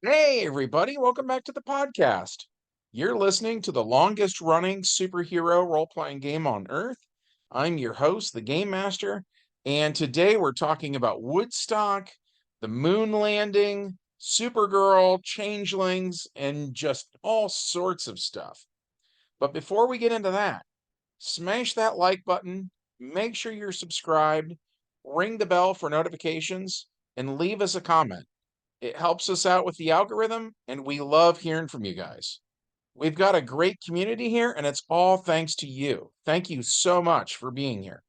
Hey, everybody, welcome back to the podcast. You're listening to the longest running superhero role playing game on Earth. I'm your host, the Game Master, and today we're talking about Woodstock, the moon landing, Supergirl, changelings, and just all sorts of stuff. But before we get into that, smash that like button, make sure you're subscribed, ring the bell for notifications, and leave us a comment. It helps us out with the algorithm, and we love hearing from you guys. We've got a great community here, and it's all thanks to you. Thank you so much for being here.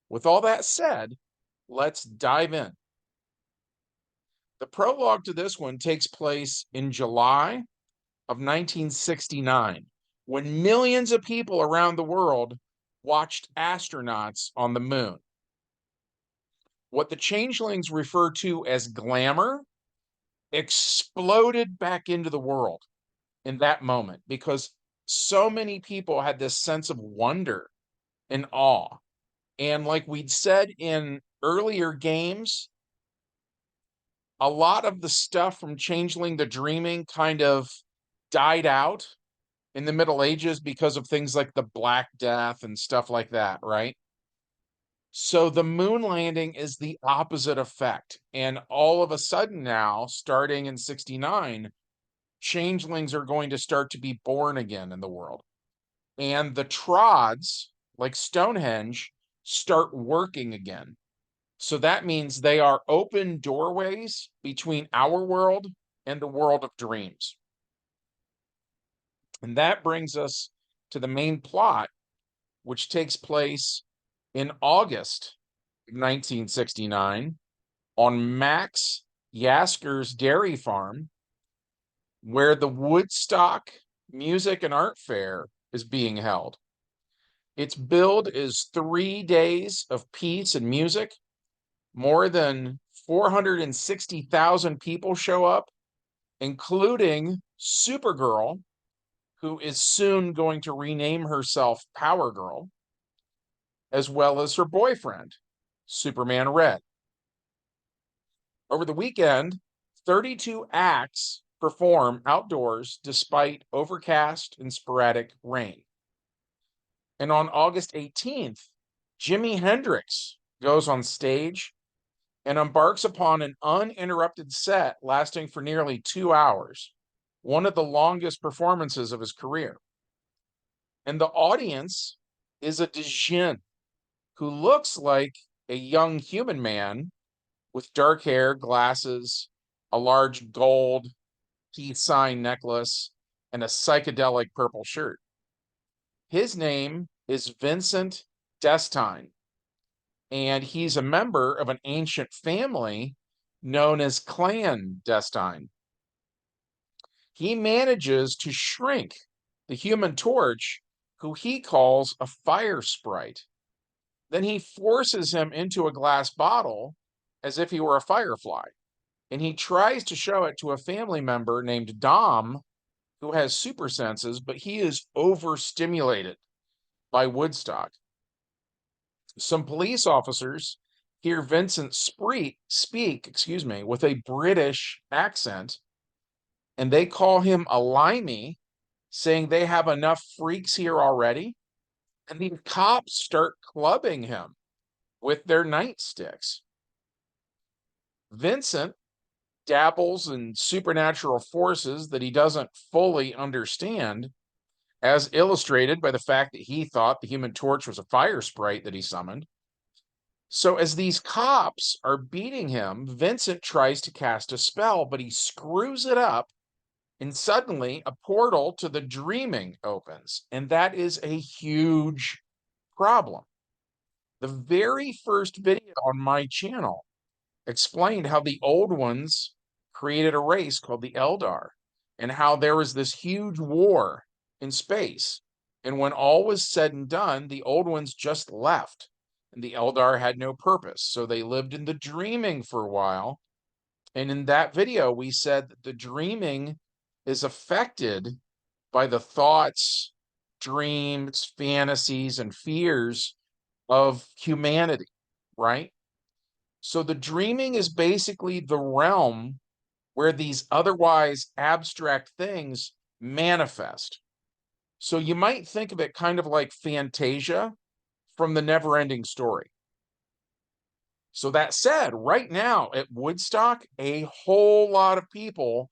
With all that said, let's dive in. The prologue to this one takes place in July of 1969, when millions of people around the world watched astronauts on the moon. What the changelings refer to as glamour exploded back into the world in that moment because so many people had this sense of wonder and awe. And like we'd said in earlier games, a lot of the stuff from Changeling the Dreaming kind of died out in the Middle Ages because of things like the Black Death and stuff like that, right? So the moon landing is the opposite effect. And all of a sudden now, starting in 69, changelings are going to start to be born again in the world. And the trods, like Stonehenge, start working again. So that means they are open doorways between our world and the world of dreams. And that brings us to the main plot, which takes place in August of 1969 on Max Yasker's dairy farm, where the Woodstock Music and Art Fair is being held. Its build is 3 days of peace and music. More than 460,000 people show up, including Supergirl, who is soon going to rename herself Power Girl, as well as her boyfriend, Superman Red. Over the weekend, 32 acts perform outdoors despite overcast and sporadic rain. And on August 18th, Jimi Hendricks goes on stage and embarks upon an uninterrupted set lasting for nearly 2 hours, one of the longest performances of his career. And the audience is a djinn who looks like a young human man with dark hair, glasses, a large gold peace sign necklace, and a psychedelic purple shirt. His name is Vincent Destine, and he's a member of an ancient family known as Clan Destine. He manages to shrink the Human Torch, who he calls a fire sprite. Then he forces him into a glass bottle as if he were a firefly, and he tries to show it to a family member named Dom, who has super senses, but he is overstimulated by Woodstock. Some police officers hear Vincent speak, with a British accent, and they call him a limey, saying they have enough freaks here already. And the cops start clubbing him with their nightsticks. Vincent dabbles in supernatural forces that he doesn't fully understand, as illustrated by the fact that he thought the Human Torch was a fire sprite that he summoned. So as these cops are beating him, Vincent tries to cast a spell, but he screws it up, and suddenly a portal to the dreaming opens, and that is a huge problem. The very first video on my channel explained how the old ones created a race called the Eldar, and how there was this huge war in space. And when all was said and done, the old ones just left, and the Eldar had no purpose. So they lived in the dreaming for a while. And in that video, we said that the dreaming is affected by the thoughts, dreams, fantasies, and fears of humanity, right? So the dreaming is basically the realm where these otherwise abstract things manifest. So you might think of it kind of like Fantasia from the Never-Ending Story. So that said, right now at Woodstock, a whole lot of people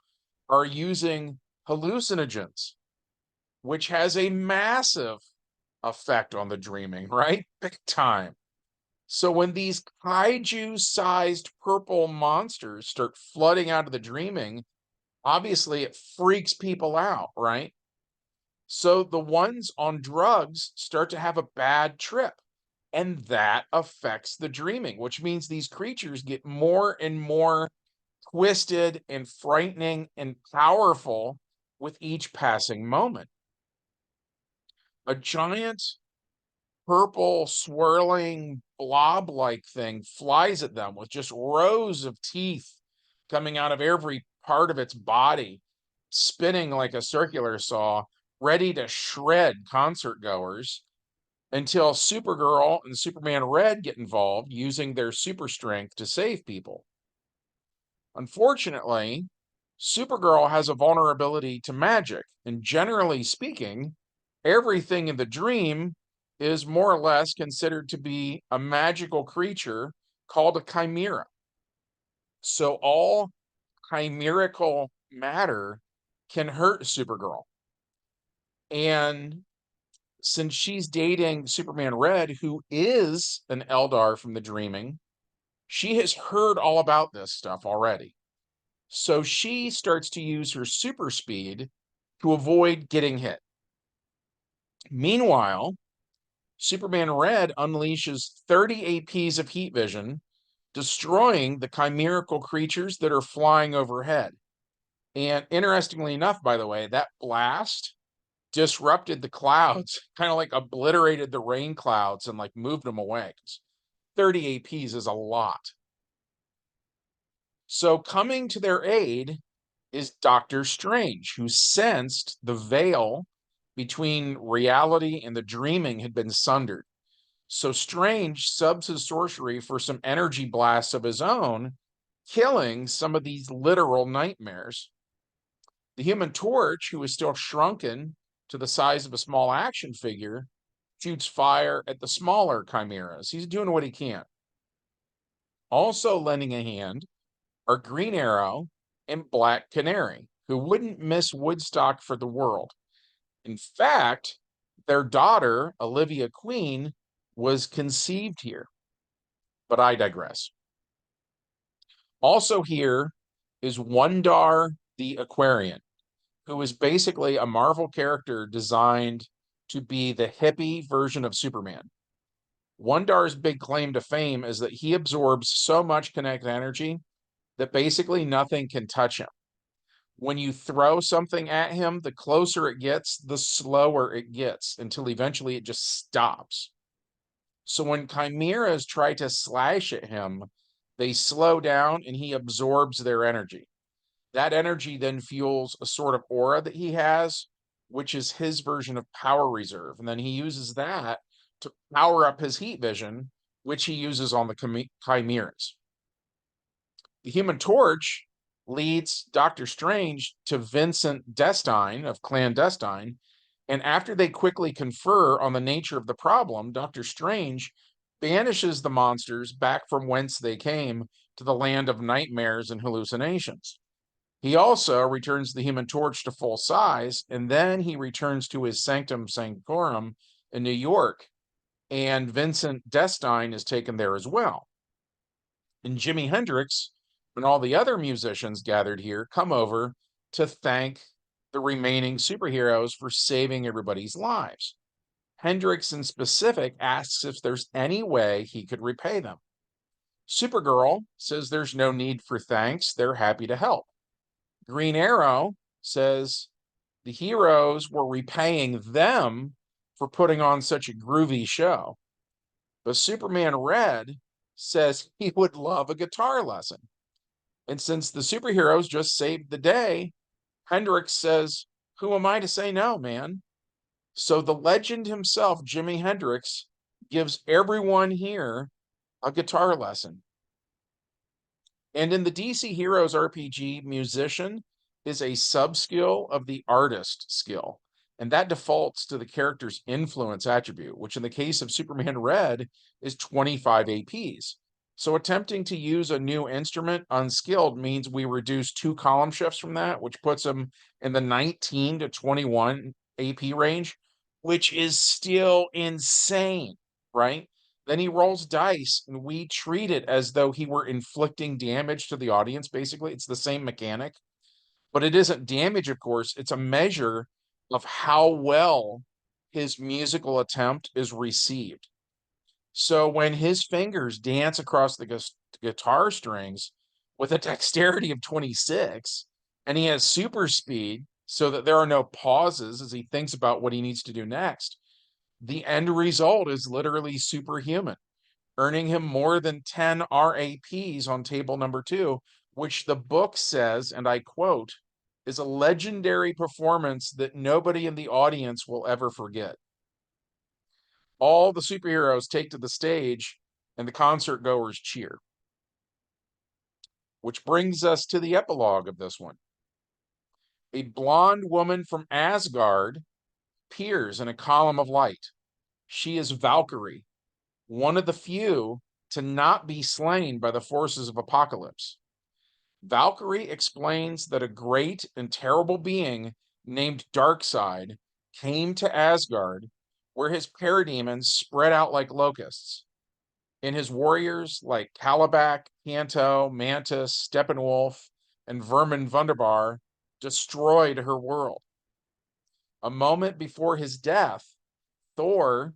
are using hallucinogens, which has a massive effect on the dreaming, right? Big time. So when these kaiju-sized purple monsters start flooding out of the dreaming, obviously it freaks people out, right? So the ones on drugs start to have a bad trip, and that affects the dreaming, which means these creatures get more and more twisted and frightening and powerful with each passing moment. A giant purple swirling blob-like thing flies at them with just rows of teeth coming out of every part of its body, spinning like a circular saw, ready to shred concert goers until Supergirl and Superman Red get involved using their super strength to save people. Unfortunately, Supergirl has a vulnerability to magic, and generally speaking, everything in the dream is more or less considered to be a magical creature called a chimera. So all chimerical matter can hurt Supergirl. And since she's dating Superman Red, who is an Eldar from the dreaming, she has heard all about this stuff already. So she starts to use her super speed to avoid getting hit. Meanwhile, Superman Red unleashes 30 APs of heat vision, destroying the chimerical creatures that are flying overhead. And interestingly enough, by the way, that blast disrupted the clouds, kind of like obliterated the rain clouds and like moved them away. 30 APs is a lot. So coming to their aid is Doctor Strange, who sensed the veil between reality and the dreaming had been sundered. So Strange subs his sorcery for some energy blasts of his own, killing some of these literal nightmares. The Human Torch, who is still shrunken to the size of a small action figure, shoots fire at the smaller chimeras. He's doing what he can. Also lending a hand are Green Arrow and Black Canary, who wouldn't miss Woodstock for the world. In fact, their daughter, Olivia Queen, was conceived here. But I digress. Also here is Wundar the Aquarian, who is basically a Marvel character designed to be the hippie version of Superman. Wundar's big claim to fame is that he absorbs so much kinetic energy that basically nothing can touch him. When you throw something at him, the closer it gets, the slower it gets until eventually it just stops. So when chimeras try to slash at him, they slow down and he absorbs their energy. That energy then fuels a sort of aura that he has, which is his version of power reserve. And then he uses that to power up his heat vision, which he uses on the chimeras. The Human Torch leads Doctor Strange to Vincent Destine of Clandestine, and after they quickly confer on the nature of the problem, Doctor Strange banishes the monsters back from whence they came to the land of nightmares and hallucinations. He also returns the Human Torch to full size, and then he returns to his Sanctum Sanctorum in New York, and Vincent Destine is taken there as well. And Jimi Hendrix and all the other musicians gathered here come over to thank the remaining superheroes for saving everybody's lives. Hendricks in specific asks if there's any way he could repay them. Supergirl says there's no need for thanks, they're happy to help. Green Arrow says the heroes were repaying them for putting on such a groovy show. But Superman Red says he would love a guitar lesson. And since the superheroes just saved the day, Hendricks says, who am I to say no, man? So the legend himself, Jimi Hendrix, gives everyone here a guitar lesson. And in the DC Heroes RPG, musician is a sub-skill of the artist skill, and that defaults to the character's influence attribute, which in the case of Superman Red is 25 APs. So attempting to use a new instrument unskilled means we reduce 2 column shifts from that, which puts him in the 19 to 21 AP range, which is still insane, right? Then he rolls dice, and we treat it as though he were inflicting damage to the audience, basically. It's the same mechanic, but it isn't damage, of course. It's a measure of how well his musical attempt is received. So when his fingers dance across the guitar strings with a dexterity of 26, and he has super speed so that there are no pauses as he thinks about what he needs to do next, the end result is literally superhuman, earning him more than 10 RAPs on table number 2, which the book says, and I quote, is a legendary performance that nobody in the audience will ever forget. All the superheroes take to the stage, and the concert goers cheer. Which brings us to the epilogue of this one. A blonde woman from Asgard appears in a column of light. She is Valkyrie, one of the few to not be slain by the forces of Apocalypse. Valkyrie explains that a great and terrible being named Darkseid came to Asgard, where his parademons spread out like locusts, and his warriors like Kalibak, Kanto, Mantis, Steppenwolf, and Vermin Wunderbar destroyed her world. A moment before his death, Thor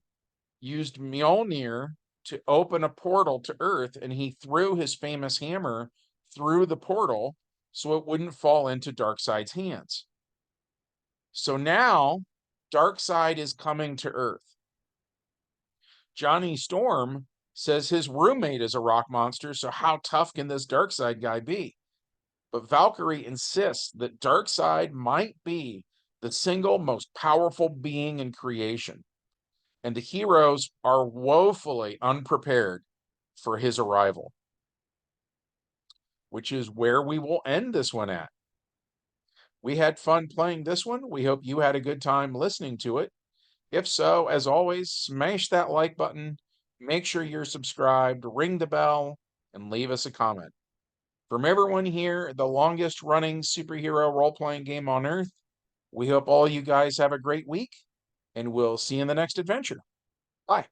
used Mjolnir to open a portal to Earth, and he threw his famous hammer through the portal so it wouldn't fall into Darkseid's hands. So now Darkseid is coming to Earth. Johnny Storm says his roommate is a rock monster, so how tough can this Darkseid guy be? But Valkyrie insists that Darkseid might be the single most powerful being in creation, and the heroes are woefully unprepared for his arrival, which is where we will end this one at. We had fun playing this one. We hope you had a good time listening to it. If so, as always, smash that like button, make sure you're subscribed, ring the bell, and leave us a comment. From everyone here at the longest running superhero role-playing game on Earth, we hope all you guys have a great week, and we'll see you in the next adventure. Bye.